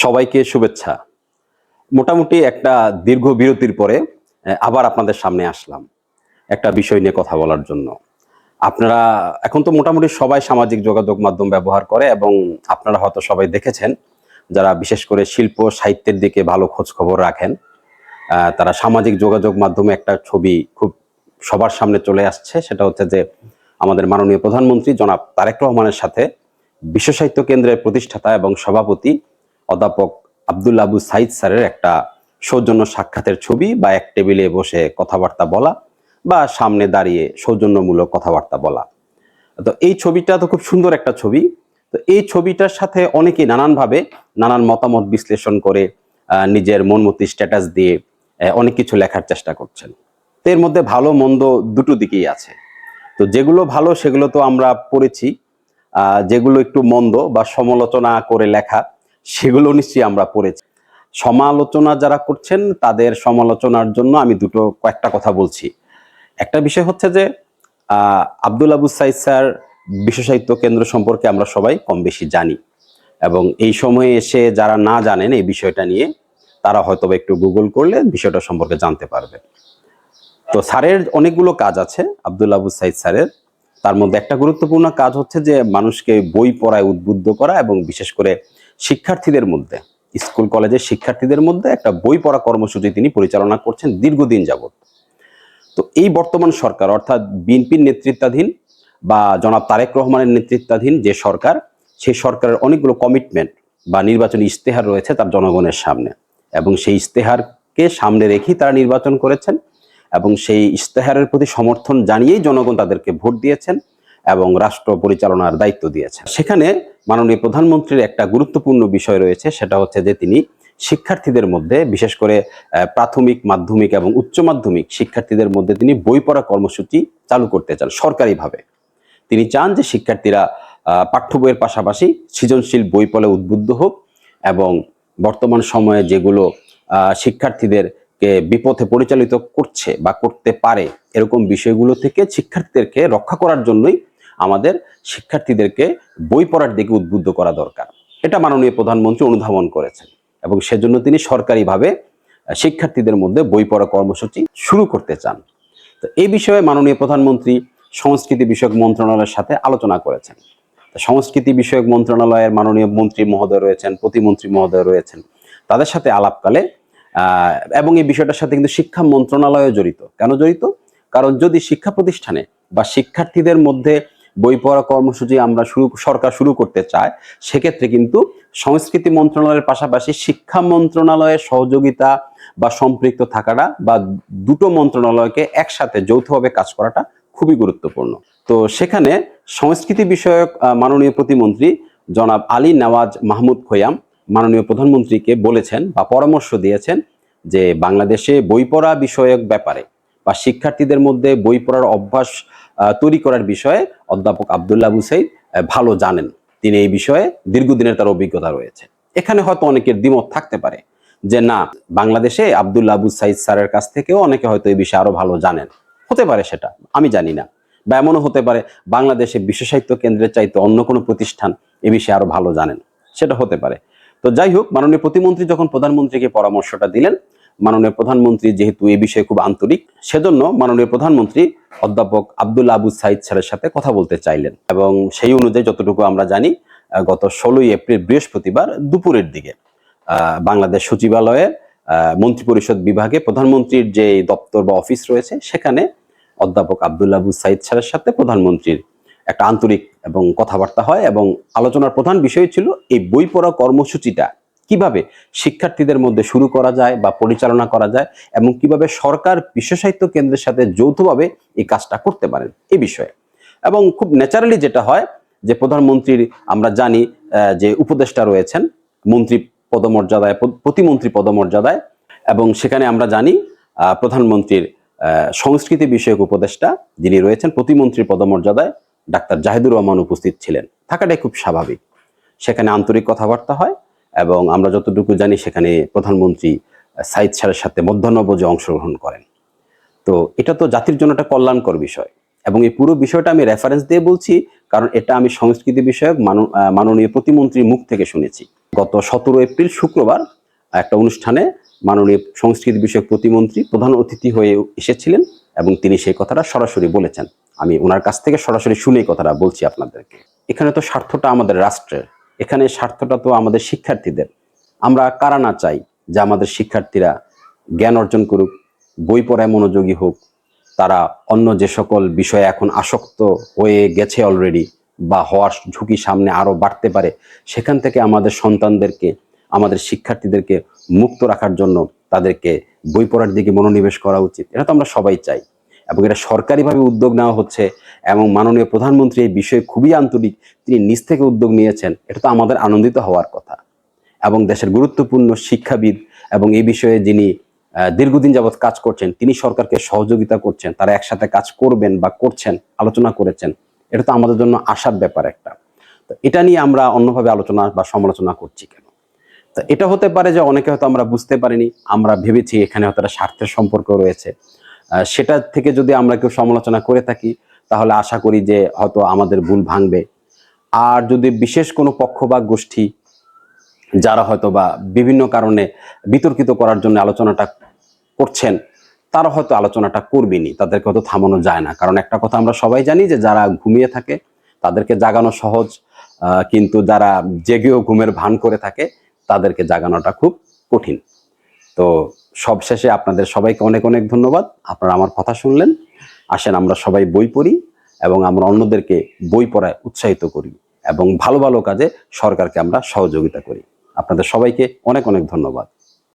সবাইকে শুভেচ্ছা। মোটামুটি একটা দীর্ঘ বিরতির পরে আবার আপনাদের সামনে আসলাম একটা বিষয় নিয়ে কথা বলার জন্য। আপনারা এখন তো মোটামুটি সবাই সামাজিক যোগাযোগ মাধ্যম ব্যবহার করে এবং আপনারা হয়তো সবাই দেখেছেন, যারা বিশেষ করে শিল্প সাহিত্যের দিকে ভালো খোঁজ খবর রাখেন, তারা সামাজিক যোগাযোগ মাধ্যমে একটা ছবি খুব সবার সামনে চলে আসছে। সেটা হচ্ছে যে আমাদের মাননীয় প্রধানমন্ত্রী জনাব তারেক রহমানের সাথে বিশ্ব সাহিত্য কেন্দ্রের প্রতিষ্ঠাতা এবং সভাপতি অধ্যাপক আব্দুল আবু সাইদ স্যারের একটা সৌজন্য সাক্ষাতের ছবি বা এক টেবিলে বসে কথাবার্তা বলা বা সামনে দাঁড়িয়ে সৌজন্যমূলক কথাবার্তা বলা। তো এই ছবিটা তো খুব সুন্দর একটা ছবি। তো এই ছবিটার সাথে অনেকেই নানানভাবে নানান মতামত বিশ্লেষণ করে নিজের মনমতি স্ট্যাটাস দিয়ে অনেক কিছু লেখার চেষ্টা করছেন। তো এর মধ্যে ভালো মন্দ দুটো দিকেই আছে। তো যেগুলো ভালো সেগুলো তো আমরা পড়েছি, যেগুলো একটু মন্দ বা সমালোচনা করে লেখা সেগুলো নিশ্চয়ই আমরা পড়েছি। সমালোচনা যারা করছেন তাদের সমালোচনার জন্য আমি কয়েকটা কথা বলছি। একটা বিষয় হচ্ছে যে আব্দুল আবু সাইদ স্যার বিশ্ব সাহিত্য কেন্দ্র সম্পর্কে আমরা সবাই কম বেশি জানি, এবং এই সময়ে এসে যারা না জানেন এই বিষয়টা নিয়ে তারা হয়তো একটু গুগল করলে বিষয়টা সম্পর্কে জানতে পারবে। তো স্যারের অনেকগুলো কাজ আছে, আব্দুল আবু সাইদ স্যারের। তার মধ্যে একটা গুরুত্বপূর্ণ কাজ হচ্ছে যে মানুষকে বই পড়ায় উদ্বুদ্ধ করা, এবং বিশেষ করে শিক্ষার্থীদের মধ্যে, স্কুল কলেজের শিক্ষার্থীদের মধ্যে একটা বই পড়া কর্মসূচি তিনি পরিচালনা করছেন দীর্ঘদিন যাবত। তো এই বর্তমান সরকার অর্থাৎ বিএনপির নেতৃত্বাধীন বা জনাব তারেক রহমানের নেতৃত্বাধীন যে সরকার, সেই সরকারের অনেকগুলো কমিটমেন্ট বা নির্বাচনী ইশতেহার রয়েছে তার জনগণের সামনে, এবং সেই ইশতেহারকে সামনে রেখেই তারা নির্বাচন করেছেন, এবং সেই ইশতেহারের প্রতি সমর্থন জানিয়েই জনগণ তাদেরকে ভোট দিয়েছেন এবং রাষ্ট্র পরিচালনার দায়িত্ব দিয়েছেন। সেখানে মাননীয় প্রধানমন্ত্রীর একটা গুরুত্বপূর্ণ বিষয় রয়েছে, সেটা হচ্ছে যে তিনি শিক্ষার্থীদের মধ্যে, বিশেষ করে প্রাথমিক, মাধ্যমিক এবং উচ্চ মাধ্যমিক শিক্ষার্থীদের মধ্যে তিনি বই পড়া কর্মসূচি চালু করতে চান সরকারিভাবে। তিনি চান যে শিক্ষার্থীরা পাঠ্য বইয়ের পাশাপাশি সৃজনশীল বই পড়ে উদ্বুদ্ধ হোক, এবং বর্তমান সময়ে যেগুলো শিক্ষার্থীদেরকে বিপথে পরিচালিত করছে বা করতে পারে এরকম বিষয়গুলো থেকে শিক্ষার্থীদেরকে রক্ষা করার জন্যই আমাদের শিক্ষার্থীদেরকে বই পড়ার দিকে উদ্বুদ্ধ করা দরকার। এটা মাননীয় প্রধানমন্ত্রী অনুধাবন করেছেন, এবং সেজন্য তিনি সরকারিভাবে শিক্ষার্থীদের মধ্যে বই পড়া কর্মসূচি শুরু করতে চান। তো এই বিষয়ে মাননীয় প্রধানমন্ত্রী সংস্কৃতি বিষয়ক মন্ত্রণালয়ের সাথে আলোচনা করেছেন। সংস্কৃতি বিষয়ক মন্ত্রণালয়ের মাননীয় মন্ত্রী মহোদয় রয়েছেন, প্রতিমন্ত্রী মহোদয় রয়েছেন, তাদের সাথে আলাপকালে এবং এই বিষয়টার সাথে কিন্তু শিক্ষা মন্ত্রণালয় জড়িত। কেন জড়িত? কারণ যদি শিক্ষা প্রতিষ্ঠানে বা শিক্ষার্থীদের মধ্যে বই পড়া কর্মসূচি সরকার শুরু করতে চায়, সেক্ষেত্রে কিন্তু সংস্কৃতি মন্ত্রণালয়ের পাশাপাশি শিক্ষা মন্ত্রণালয়ের সহযোগিতা বা সম্পৃক্ত থাকাটা বা দুটো মন্ত্রণালয়কে একসাথে যৌথভাবে কাজ করাটা খুবই গুরুত্বপূর্ণ। তো সেখানে সংস্কৃতি বিষয়ক মাননীয় প্রতিমন্ত্রী জনাব আলী নওয়াজ মাহমুদ খোয়াম মাননীয় প্রধানমন্ত্রীকে বলেছেন বা পরামর্শ দিয়েছেন যে বাংলাদেশে বই পড়া বিষয়ক ব্যাপারে বা শিক্ষার্থীদের মধ্যে বই পড়ার অভ্যাস তৈরি করার বিষয়ে অধ্যাপক আব্দুল আবু সাইদ ভালো জানেন। তিনি এই বিষয়ে দীর্ঘদিনের তার অভিজ্ঞতা রয়েছে। এখানে হয়তো অনেকের দ্বিমত থাকতে পারে যে না, বাংলাদেশে আব্দুল আবু সাইদ স্যারের কাছ থেকেও অনেকে হয়তো এই বিষয়ে আরো ভালো জানেন। হতে পারে, সেটা আমি জানি না। বা এমনও হতে পারে বাংলাদেশে বিশ্ব সাহিত্য কেন্দ্রের চাইতে অন্য কোনো প্রতিষ্ঠান এ বিষয়ে আরো ভালো জানেন, সেটা হতে পারে। তো যাই হোক, মাননীয় প্রতিমন্ত্রী যখন প্রধানমন্ত্রীকে পরামর্শটা দিলেন, মাননীয় প্রধানমন্ত্রী যেহেতু এই বিষয়ে খুব আন্তরিক, সেজন্য মাননীয় প্রধানমন্ত্রী অধ্যাপক আব্দুল আবু সাইদ স্যারের সাথে কথা বলতে চাইলেন, এবং সেই অনুযায়ী যতটুকু আমরা জানি গত 16ই এপ্রিল বৃহস্পতিবার দুপুরের দিকে বাংলাদেশ সচিবালয়ে মন্ত্রিপরিষদ বিভাগে প্রধানমন্ত্রীর যে দপ্তর বা অফিস রয়েছে, সেখানে অধ্যাপক আব্দুল আবু সাইদ স্যারের সাথে প্রধানমন্ত্রীর একটা আন্তরিক এবং কথাবার্তা হয়, এবং আলোচনার প্রধান বিষয় ছিল এই বই পড়া কর্মসূচিটা কিভাবে শিক্ষার্থীদের মধ্যে শুরু করা যায় বা পরিচালনা করা যায়, এবং কিভাবে সরকার বিশ্ব সাহিত্য কেন্দ্রের সাথে যৌথভাবে এই কাজটা করতে পারেন এই বিষয়ে। এবং খুব ন্যাচারালি যেটা হয় যে প্রধানমন্ত্রীর আমরা জানি যে উপদেষ্টা রয়েছেন মন্ত্রী পদমর্যাদায়, প্রতিমন্ত্রী পদমর্যাদায়, এবং সেখানে আমরা জানি প্রধানমন্ত্রীর সংস্কৃতি বিষয়ক উপদেষ্টা যিনি রয়েছেন প্রতিমন্ত্রীর পদমর্যাদায় ডাক্তার জাহিদুর রহমান উপস্থিত ছিলেন, থাকাটাই খুব স্বাভাবিক। সেখানে আন্তরিক কথাবার্তা হয়, এবং আমরা যতটুকু জানি সেখানে প্রধানমন্ত্রী সাইদ স্যারের সাথে মধ্যাহ্নভোজে অংশগ্রহণ করেন। তো এটা তো জাতির জন্য একটা কল্যাণকর বিষয়। এবং এই পুরো বিষয়টা আমি রেফারেন্স দিয়ে বলছি, কারণ এটা আমি সংস্কৃতি বিষয়ক মাননীয় প্রতিমন্ত্রীর মুখ থেকে শুনেছি। গত 17 এপ্রিল শুক্রবার একটা অনুষ্ঠানে মাননীয় সংস্কৃতি বিষয়ক প্রতিমন্ত্রী প্রধান অতিথি হয়ে এসেছিলেন এবং তিনি সেই কথাটা সরাসরি বলেছেন। আমি ওনার কাছ থেকে সরাসরি শুনে কথাটা বলছি আপনাদেরকে। এখানে তো স্বার্থটা আমাদের রাষ্ট্রের, এখানে স্বার্থটা তো আমাদের শিক্ষার্থীদের। আমরা কারা না চাই যে আমাদের শিক্ষার্থীরা জ্ঞান অর্জন করুক, বই পড়ায় মনোযোগী হোক, তারা অন্য যে সকল বিষয়ে এখন আসক্ত হয়ে গেছে অলরেডি বা হওয়ার ঝুঁকি সামনে আরো বাড়তে পারে, সেখান থেকে আমাদের সন্তানদেরকে, আমাদের শিক্ষার্থীদেরকে মুক্ত রাখার জন্য তাদেরকে বই পড়ার দিকে মনোনিবেশ করা উচিত। এটা তো আমরা সবাই চাই এবং এটা সরকারিভাবে উদ্যোগ নেওয়া হচ্ছে এবং মাননীয় প্রধানমন্ত্রী এই বিষয়ে খুবই আন্তরিক, তিনি নিজ থেকে উদ্যোগ নিয়েছেন। এটা তো আমাদের আনন্দিত হওয়ার কথা। এবং দেশের গুরুত্বপূর্ণ শিক্ষাবিদ এবং এই বিষয়ে যিনি দীর্ঘদিন যাবৎ কাজ করছেন, তিনি সরকারকে সহযোগিতা করছেন, তারা একসাথে কাজ করবেন বা করছেন, আলোচনা করেছেন। এটা তো আমাদের জন্য আশার ব্যাপার একটা। তো এটা নিয়ে আমরা অন্যভাবে আলোচনা বা সমালোচনা করছি কেন? তো এটা হতে পারে যে অনেকে হয়তো আমরা বুঝতে পারিনি, আমরা ভেবেছি এখানে হয়তো একটা স্বার্থের সম্পর্ক রয়েছে। সেটা থেকে যদি আমরা কেউ সমালোচনা করে থাকি, তাহলে আশা করি যে হয়তো আমাদের ভুল ভাঙবে। আর যদি বিশেষ কোনো পক্ষ বা গোষ্ঠী যারা হয়তো বা বিভিন্ন কারণে বিতর্কিত করার জন্য আলোচনাটা করছেন, তারা হয়তো আলোচনাটা করবেনি, তাদেরকে হয়তো থামানো যায় না। কারণ একটা কথা আমরা সবাই জানি যে যারা ঘুমিয়ে থাকে তাদেরকে জাগানো সহজ, কিন্তু যারা জেগেও ঘুমের ভান করে থাকে তাদেরকে জাগানোটা খুব কঠিন। তো সবশেষে আপনাদের সবাইকে অনেক অনেক ধন্যবাদ, আপনারা আমার কথা শুনলেন। আসেন আমরা সবাই বই পড়ি এবং আমরা অন্যদেরকে বই পড়ায় উৎসাহিত করি এবং ভালো ভালো কাজে সরকারকে আমরা সহযোগিতা করি। আপনাদের সবাইকে অনেক অনেক ধন্যবাদ।